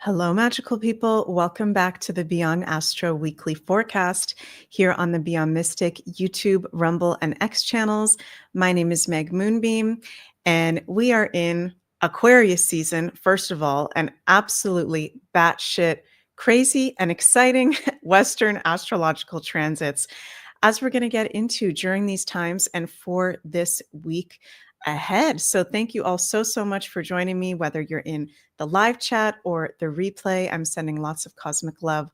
Hello, magical people. Welcome back to the Beyond Astro weekly forecast here on the Beyond Mystic YouTube, Rumble, and X channels. My name is Meg Moonbeam, and we are in Aquarius season, first of all, an absolutely batshit crazy and exciting Western astrological transits as we're going to get into during these times and for this week ahead. So thank you all so much for joining me, whether you're in the live chat or the replay. I'm sending lots of cosmic love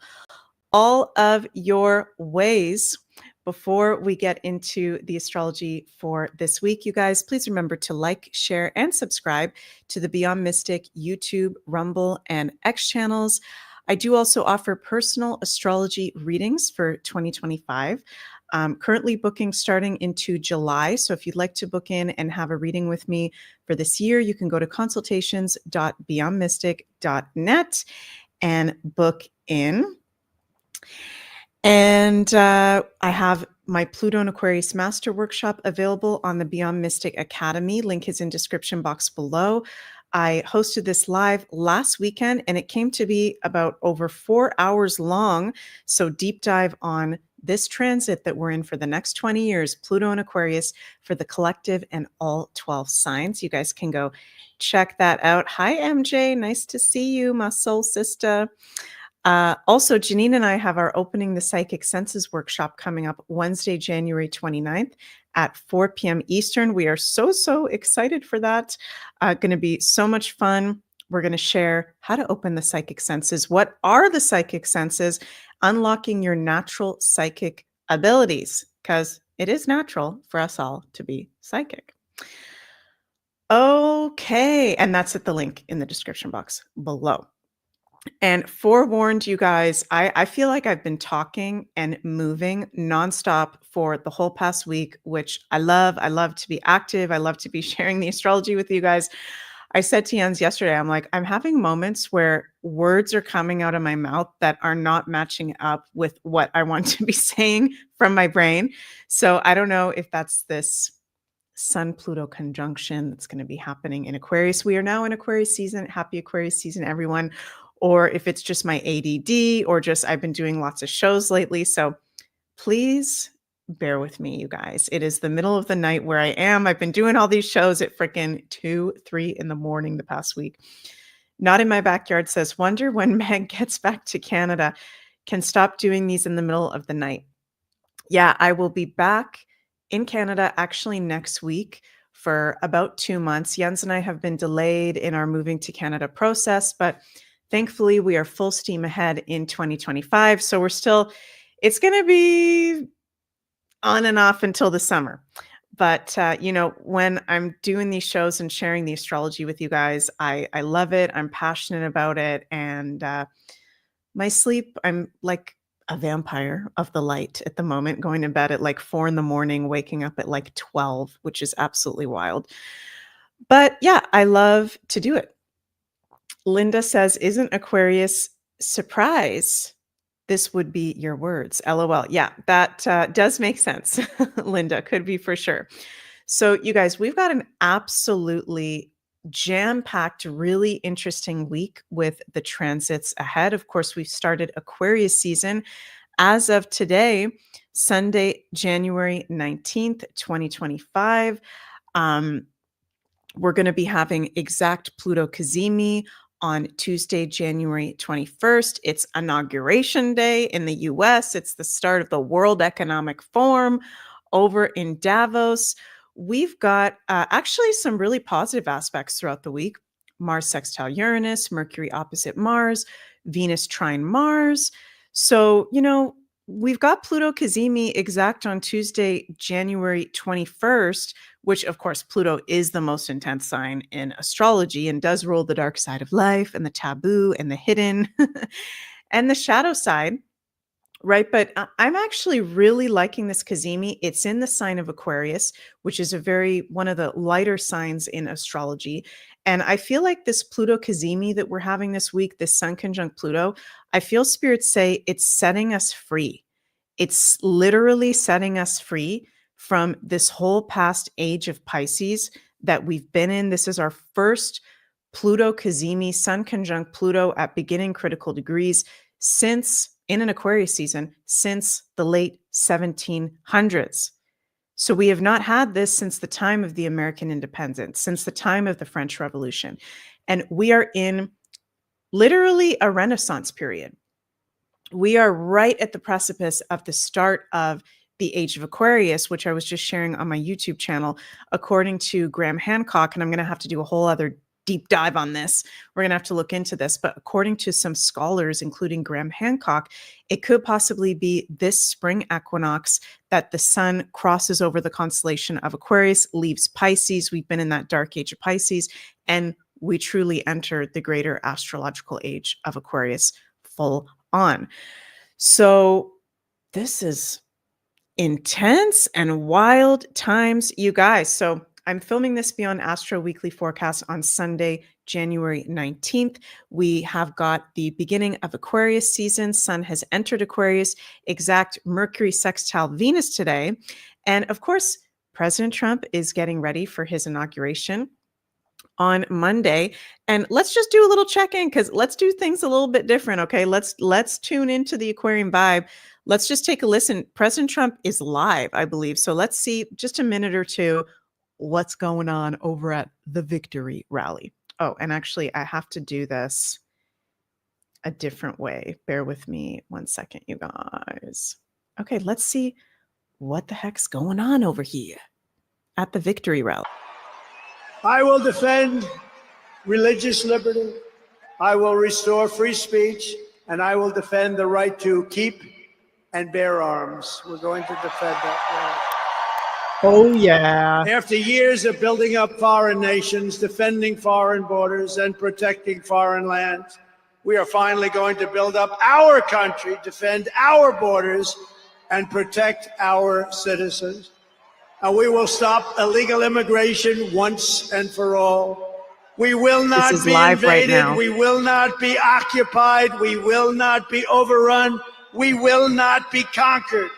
all of your ways. Before we get into the astrology for this week, you guys, please remember to like, share, and subscribe to the Beyond Mystic YouTube, Rumble, and X channels. I do also offer personal astrology readings for 2025. Currently booking starting into July. So if you'd like to book in and have a reading with me for this year, you can go to consultations.beyondmystic.net and book in. And I have my Pluto and Aquarius Master Workshop available on the Beyond Mystic Academy. Link is in description box below. I hosted this live last weekend and it came to be about over 4 hours long. So deep dive on this transit that we're in for the next 20 years, Pluto and Aquarius for the collective and all 12 signs. You guys can go check that out. Hi, MJ. Nice to see you, my soul sister. Also, Janine and I have our Opening the Psychic Senses workshop coming up Wednesday, January 29th at 4 p.m. Eastern. We are so excited for that. Going to be so much fun. We're going to share how to open the psychic senses. What are the psychic senses? Unlocking your natural psychic abilities, because it is natural for us all to be psychic. Okay, and that's at the link in the description box below. And forewarned, you guys, I feel like I've been talking and moving nonstop for the whole past week, which I love. I love to be active. I love to be sharing the astrology with you guys. I said to Jens yesterday, I'm like, I'm having moments where words are coming out of my mouth that are not matching up with what I want to be saying from my brain. So I don't know if that's this Sun-Pluto conjunction that's going to be happening in Aquarius. We are now in Aquarius season. Happy Aquarius season, everyone. Or if it's just my ADD or just I've been doing lots of shows lately. So please bear with me, you guys. It is the middle of the night where I am. I've been doing all these shows at freaking 2, 3 in the morning the past week. Not in my backyard says, wonder when Meg gets back to Canada, can stop doing these in the middle of the night. Yeah, I will be back in Canada actually next week for about 2 months. Jens and I have been delayed in our moving to Canada process, but thankfully we are full steam ahead in 2025. So it's going to be on and off until the summer. But, when I'm doing these shows and sharing the astrology with you guys, I love it. I'm passionate about it. And my sleep, I'm like a vampire of the light at the moment, going to bed at like 4 in the morning, waking up at like 12, which is absolutely wild. But yeah, I love to do it. Linda says, isn't Aquarius surprise? This would be your words. LOL. Yeah, that does make sense. Linda, could be for sure. So you guys, we've got an absolutely jam-packed, really interesting week with the transits ahead. Of course, we've started Aquarius season as of today, Sunday, January 19th, 2025. We're going to be having exact Pluto kazimi on Tuesday, January 21st. It's Inauguration Day in the US. It's the start of the World Economic Forum over in Davos. We've got actually some really positive aspects throughout the week. Mars sextile Uranus, Mercury opposite Mars, Venus trine Mars. So, we've got Pluto kazimi exact on Tuesday, January 21st, which of course, Pluto is the most intense sign in astrology and does rule the dark side of life and the taboo and the hidden and the shadow side. Right. But I'm actually really liking this kazimi. It's in the sign of Aquarius, which is one of the lighter signs in astrology. And I feel like this Pluto kazimi that we're having this week, this Sun conjunct Pluto, I feel spirits say it's setting us free. It's literally setting us free from this whole past age of Pisces that we've been in. This is our first Pluto kazimi, Sun conjunct Pluto at beginning critical degrees since in an Aquarius season since the late 1700s. So we have not had this since the time of the American independence, since the time of the French Revolution. And we are in literally a Renaissance period. We are right at the precipice of the start of the age of Aquarius, which I was just sharing on my YouTube channel, according to Graham Hancock. And I'm going to have to do a whole other deep dive on this. We're going to have to look into this. But according to some scholars, including Graham Hancock, it could possibly be this spring equinox that the sun crosses over the constellation of Aquarius, leaves Pisces. We've been in that dark age of Pisces, and we truly enter the greater astrological age of Aquarius full on. So this is intense and wild times, you guys. So I'm filming this Beyond Astro weekly forecast on Sunday, January 19th. We have got the beginning of Aquarius season. Sun has entered Aquarius, exact Mercury sextile Venus today. And of course, President Trump is getting ready for his inauguration on Monday. And let's just do a little check-in, because let's do things a little bit different. Okay, let's tune into the Aquarian vibe. Let's just take a listen. President Trump is live, I believe. So let's see just a minute or two what's going on over at the victory rally. Oh, and actually I have to do this a different way. Bear with me 1 second, you guys. Okay, let's see what the heck's going on over here at the victory rally. I will defend religious liberty. I will restore free speech, and I will defend the right to keep and bear arms. We're going to defend that right. Oh, yeah. After years of building up foreign nations, defending foreign borders, and protecting foreign lands, we are finally going to build up our country, defend our borders, and protect our citizens. And we will stop illegal immigration once and for all. We will not be invaded. We will not be occupied. We will not be overrun. We will not be conquered.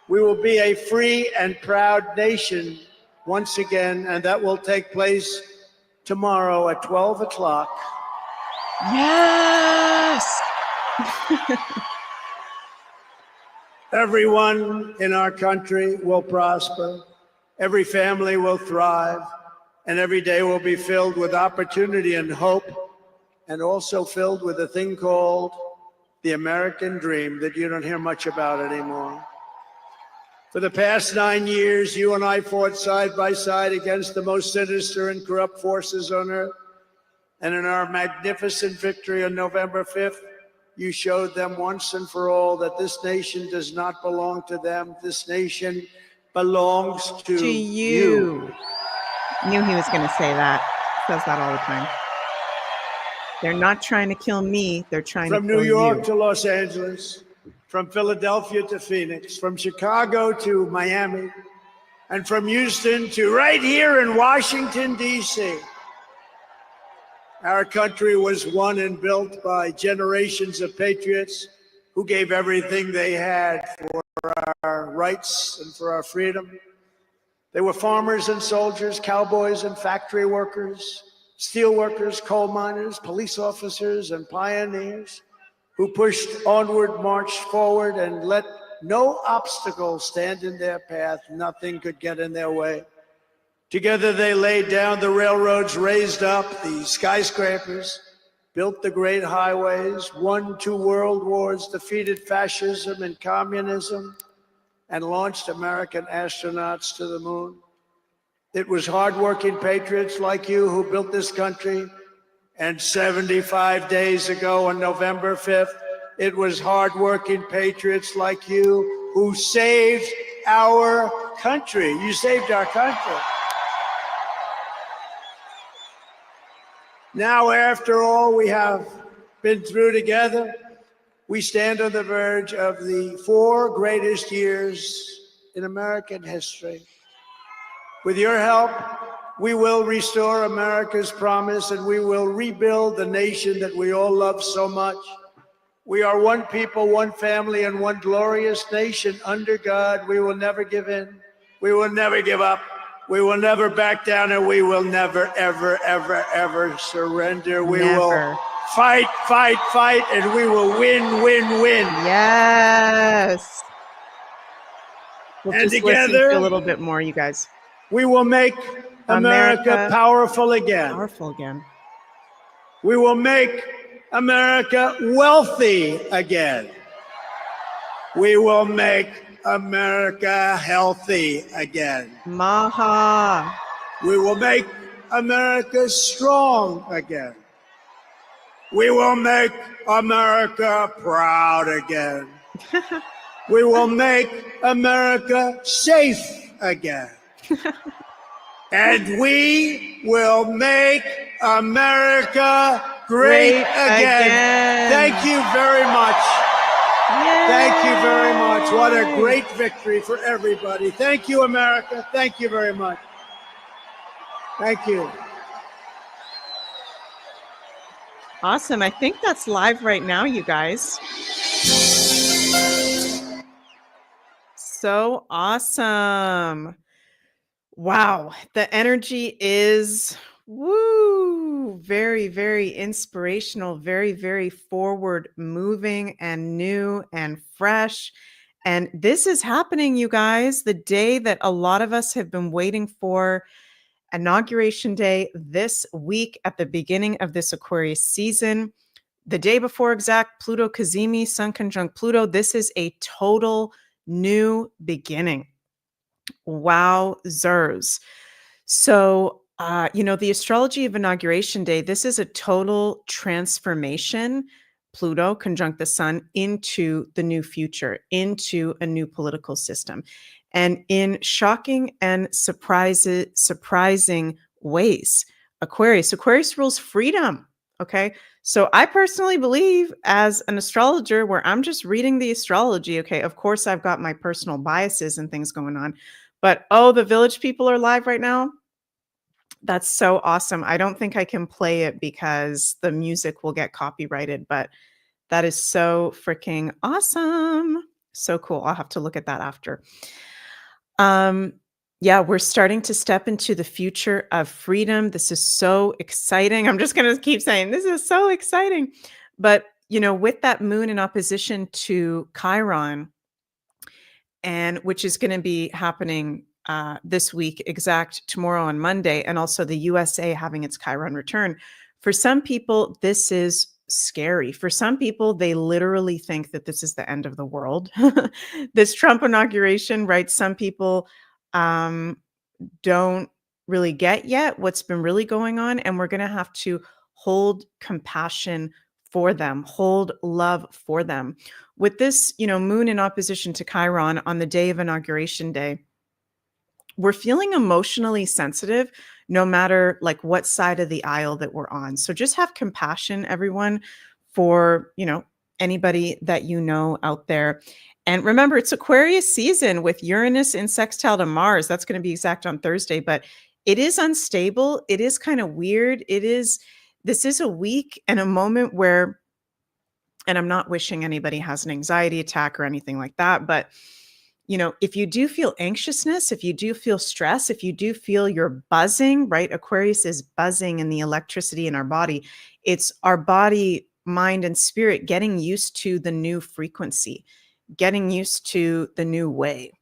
We will be a free and proud nation once again, and that will take place tomorrow at 12 o'clock. Yes! Everyone in our country will prosper, every family will thrive, and every day will be filled with opportunity and hope, and also filled with a thing called the American dream that you don't hear much about anymore. For the past 9 years, you and I fought side by side against the most sinister and corrupt forces on earth. And in our magnificent victory on November 5th, you showed them once and for all that this nation does not belong to them. This nation belongs to you. Knew he was going to say that. Says that all the time. They're not trying to kill me. They're trying to kill you. From New York to Los Angeles, from Philadelphia to Phoenix, from Chicago to Miami, and from Houston to right here in Washington, D.C. Our country was won and built by generations of patriots who gave everything they had for our rights and for our freedom. They were farmers and soldiers, cowboys and factory workers, steel workers, coal miners, police officers, and pioneers who pushed onward, marched forward, and let no obstacle stand in their path. Nothing could get in their way. Together they laid down the railroads, raised up the skyscrapers, built the great highways, won 2 world wars, defeated fascism and communism, and launched American astronauts to the moon. It was hardworking patriots like you who built this country. And 75 days ago on November 5th, it was hardworking patriots like you who saved our country. You saved our country. Now, after all we have been through together, we stand on the verge of the 4 greatest years in American history. With your help, we will restore America's promise, and we will rebuild the nation that we all love so much. We are one people, one family, and one glorious nation under God. We will never give in. We will never give up. We will never back down, and we will never, ever, ever, ever surrender. We will Never. fight, fight, fight, and we will win, win, win. Yes. We'll And just listen to a together, little bit more, you guys. we will make America powerful again. Powerful again. We will make America wealthy again. We will make America healthy again. Maha. We will make America strong again. We will make America proud again. We will make America safe again. And we will make America great again. Thank you very much. Yay. Thank you very much. What a great victory for everybody. Thank you, America. Thank you very much. Thank you. Awesome. I think that's live right now, you guys. So awesome. Wow. The energy is very, very inspirational, very, very forward moving and new and fresh. And this is happening, you guys, the day that a lot of us have been waiting for. Inauguration Day this week at the beginning of this Aquarius season. The day before exact, Pluto kazimi, Sun conjunct Pluto. This is a total new beginning. Wowzers. So, the astrology of Inauguration Day, this is a total transformation. Pluto conjunct the Sun into the new future, into a new political system. And in shocking and surprising ways, Aquarius rules freedom. Okay. So I personally believe, as an astrologer, where I'm just reading the astrology, okay, of course, I've got my personal biases and things going on, but the village people are live right now. That's so awesome. I don't think I can play it because the music will get copyrighted, but that is so freaking awesome. So cool. I'll have to look at that after. Yeah, we're starting to step into the future of freedom. This is so exciting. I'm just going to keep saying this is so exciting. But, with that moon in opposition to Chiron, and which is going to be happening this week, exact tomorrow on Monday, and also the USA having its Chiron return. For some people, this is scary. For some people, they literally think that this is the end of the world. This Trump inauguration, right? Some people don't really get yet what's been really going on, and we're going to have to hold compassion for them, hold love for them. With this, moon in opposition to Chiron on the day of Inauguration Day, we're feeling emotionally sensitive no matter like what side of the aisle that we're on. So just have compassion, everyone, for, anybody that out there. And remember, it's Aquarius season with Uranus in sextile to Mars. That's going to be exact on Thursday, but it is unstable. It is kind of weird. This is a week and a moment where, and I'm not wishing anybody has an anxiety attack or anything like that, but if you do feel anxiousness, if you do feel stress, if you do feel you're buzzing, right? Aquarius is buzzing in the electricity in our body. It's our body, mind, and spirit getting used to the new frequency, getting used to the new way,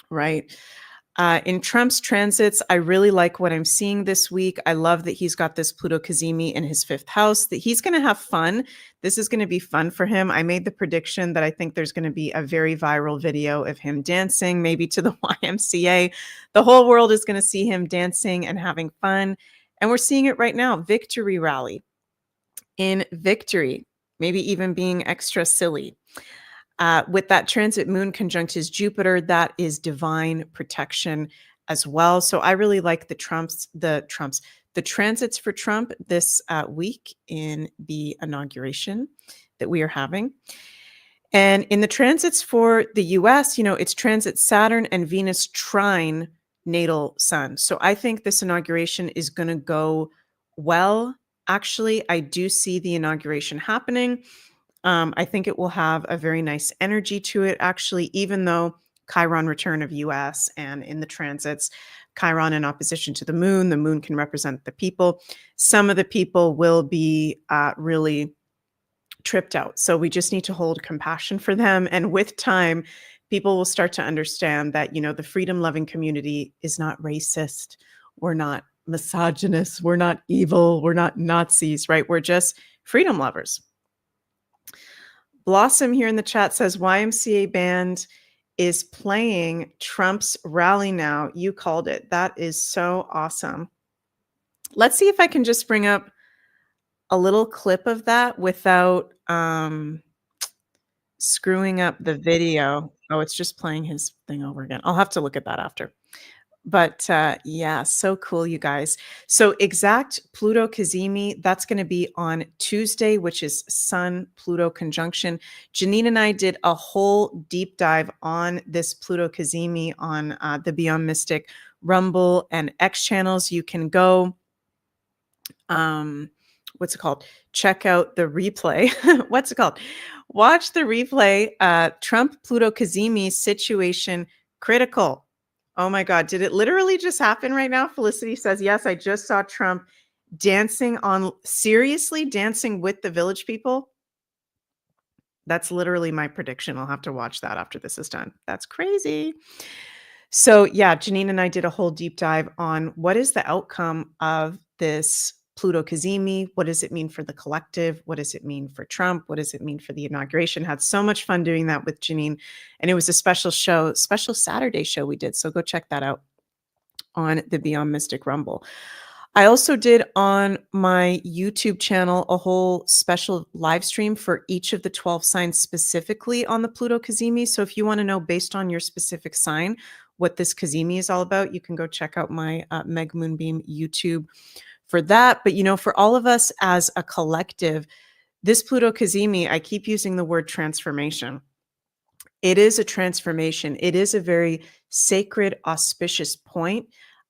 right? In Trump's transits, I really like what I'm seeing this week. I love that he's got this Pluto kazimi in his 5th house, that he's going to have fun. This is going to be fun for him. I made the prediction that I think there's going to be a very viral video of him dancing, maybe to the YMCA. The whole world is going to see him dancing and having fun. And we're seeing it right now. Victory rally in victory, maybe even being extra silly. With that transit moon conjunct his Jupiter, that is divine protection as well. So I really like the transits for Trump this week in the inauguration that we are having. And in the transits for the US, it's transit Saturn and Venus trine natal sun. So I think this inauguration is going to go well. Actually, I do see the inauguration happening. I think it will have a very nice energy to it, actually, even though Chiron return of US, and in the transits, Chiron in opposition to the moon can represent the people. Some of the people will be really tripped out. So we just need to hold compassion for them. And with time, people will start to understand that, the freedom loving community is not racist. We're not misogynist. We're not evil. We're not Nazis, right? We're just freedom lovers. Blossom here in the chat says YMCA band is playing Trump's rally now. You called it. That is so awesome. Let's see if I can just bring up a little clip of that without screwing up the video. Oh, it's just playing his thing over again. I'll have to look at that after. But yeah, so cool, you guys. So exact Pluto kazimi, that's going to be on Tuesday, which is Sun Pluto conjunction. Janine and I did a whole deep dive on this Pluto kazimi on the Beyond Mystic Rumble and X channels. You can go what's it called? Check out the replay. What's it called? Watch the replay. Trump Pluto kazimi situation critical. Oh my God. Did it literally just happen right now? Felicity says, yes, I just saw Trump seriously dancing with the village people. That's literally my prediction. I'll have to watch that after this is done. That's crazy. So yeah, Janine and I did a whole deep dive on what is the outcome of this Pluto kazimi? What does it mean for the collective? What does it mean for Trump? What does it mean for the inauguration? Had so much fun doing that with Janine. And it was a special Saturday show we did. So go check that out on the Beyond Mystic Rumble. I also did on my YouTube channel a whole special live stream for each of the 12 signs specifically on the Pluto kazimi. So if you want to know based on your specific sign what this kazimi is all about, you can go check out my Meg Moonbeam YouTube for that. But, for all of us as a collective, this Pluto kazimi, I keep using the word transformation. It is a transformation. It is a very sacred, auspicious point.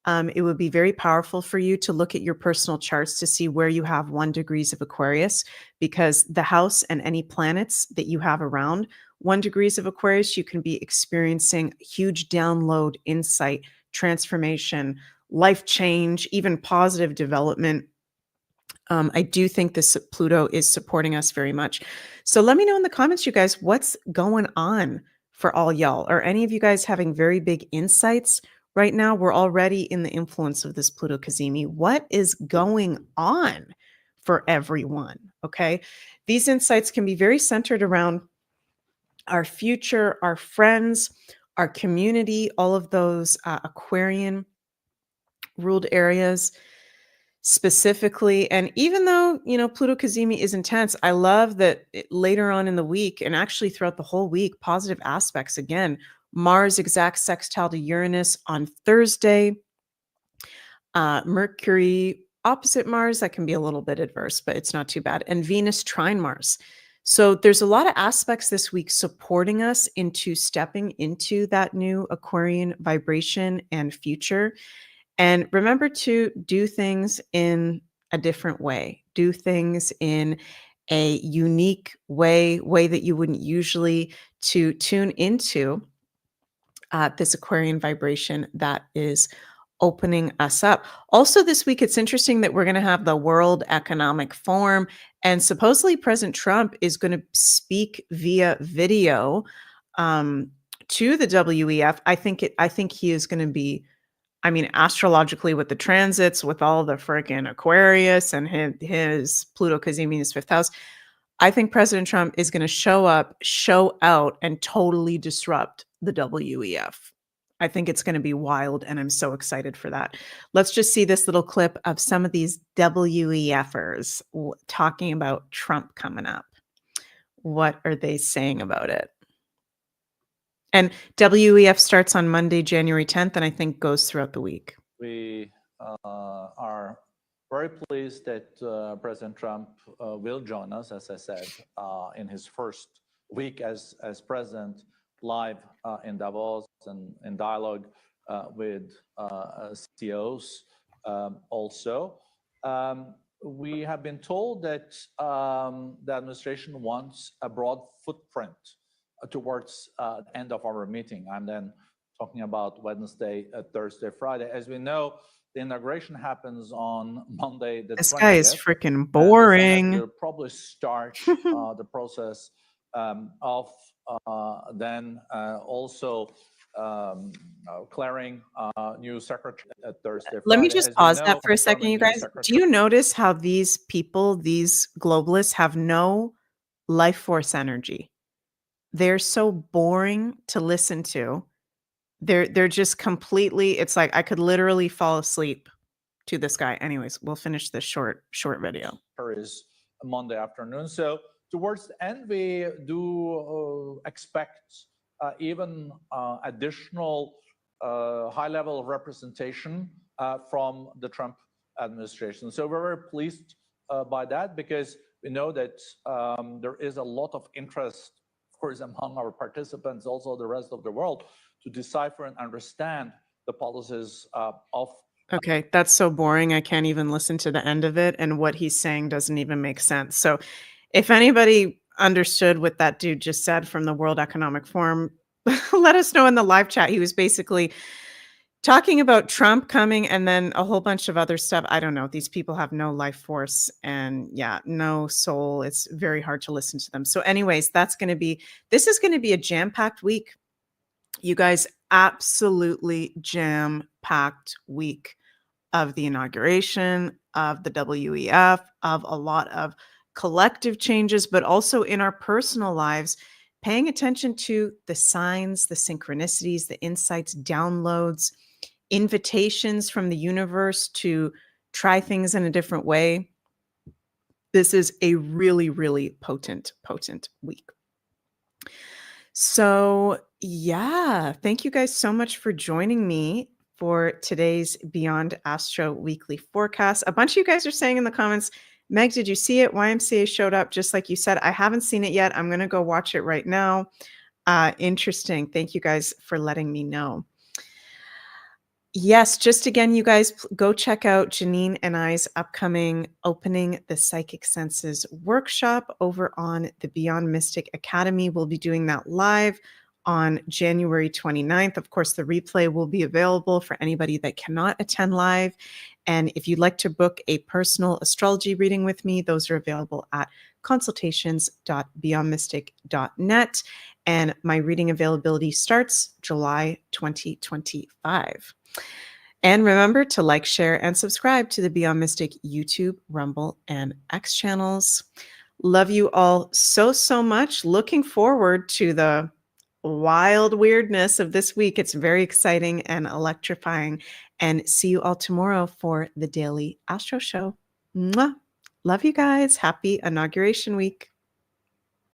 It would be very powerful for you to look at your personal charts to see where you have 1 degrees of Aquarius, because the house and any planets that you have around 1 degrees of Aquarius, you can be experiencing huge download, insight, transformation, life change, even positive development. I do think this Pluto is supporting us very much. So let me know in the comments, you guys, what's going on for all y'all? Are any of you guys having very big insights right now? We're already in the influence of this Pluto kazimi. What is going on for everyone? Okay. These insights can be very centered around our future, our friends, our community, all of those Aquarian ruled areas specifically. And even though, Pluto kazimi is intense, I love that later on in the week, and actually throughout the whole week, positive aspects again. Mars exact sextile to Uranus on Thursday. Mercury opposite Mars, that can be a little bit adverse, but it's not too bad. And Venus trine Mars. So there's a lot of aspects this week supporting us into stepping into that new Aquarian vibration and future. And remember to do things in a different way. Do things in a unique way that you wouldn't usually, to tune into this Aquarian vibration that is opening us up. Also this week, it's interesting that we're going to have the World Economic Forum, and supposedly President Trump is going to speak via video to the WEF. I think he is going to be, astrologically, with the transits, with all the freaking Aquarius and his Pluto kazimi in his 5th house, I think President Trump is going to show up, show out, and totally disrupt the WEF. I think it's going to be wild, and I'm so excited for that. Let's just see this little clip of some of these WEFers talking about Trump coming up. What are they saying about it? And WEF starts on Monday, January 10th, and I think goes throughout the week. We are very pleased that President Trump will join us, as I said, in his first week as president, live in Davos and in dialogue with CEOs also. We have been told that the administration wants a broad footprint towards the end of our meeting. I'm then talking about Wednesday, Thursday, Friday. As we know, the inauguration happens on Monday, the 20th. This guy is freaking The Senate boring. will probably start the process of then also clearing new secretary at Thursday, Let me Friday. just As we pause know, that for a second, confirming you new guys. Do secretary. you notice how these people, these globalists, have no life force energy? They're so boring to listen to. They're just completely, it's like I could literally fall asleep to this guy. Anyways, we'll finish this short video. Is Monday afternoon. So towards the end, we do expect even additional high level of representation from the Trump administration. So we're very pleased by that, because we know that there is a lot of interest, of course, among our participants, also the rest of the world, to decipher and understand the policies of. Okay, that's so boring. I can't even listen to the end of it, and what he's saying doesn't even make sense. So if anybody understood what that dude just said from the World Economic Forum, let us know in the live chat. He was basically talking about Trump coming and then a whole bunch of other stuff. I don't know. These people have no life force and no soul. It's very hard to listen to them. So anyways, this is going to be a jam-packed week. You guys, absolutely jam-packed week of the inauguration, of the WEF, of a lot of collective changes, but also in our personal lives, paying attention to the signs, the synchronicities, the insights, downloads, invitations from the universe to try things in a different way. This is a really, really potent week. So thank you guys so much for joining me for today's Beyond Astro weekly forecast. A bunch of you guys are saying in the comments, Meg, did you see it? YMCA showed up just like you said. I haven't seen it yet. I'm going to go watch it right now. Interesting. Thank you guys for letting me know. Yes, just again, you guys go check out Janine and I's upcoming Opening the Psychic Senses workshop over on the Beyond Mystic Academy. We'll be doing that live on January 29th. Of course, the replay will be available for anybody that cannot attend live. And if you'd like to book a personal astrology reading with me, those are available at consultations.beyondmystic.net. And my reading availability starts July 2025. And remember to like, share, and subscribe to the Beyond Mystic YouTube, Rumble, and X channels. Love you all so, so much. Looking forward to the wild weirdness of this week. It's very exciting and electrifying. And see you all tomorrow for the Daily Astro Show. Mwah. Love you guys. Happy Inauguration Week.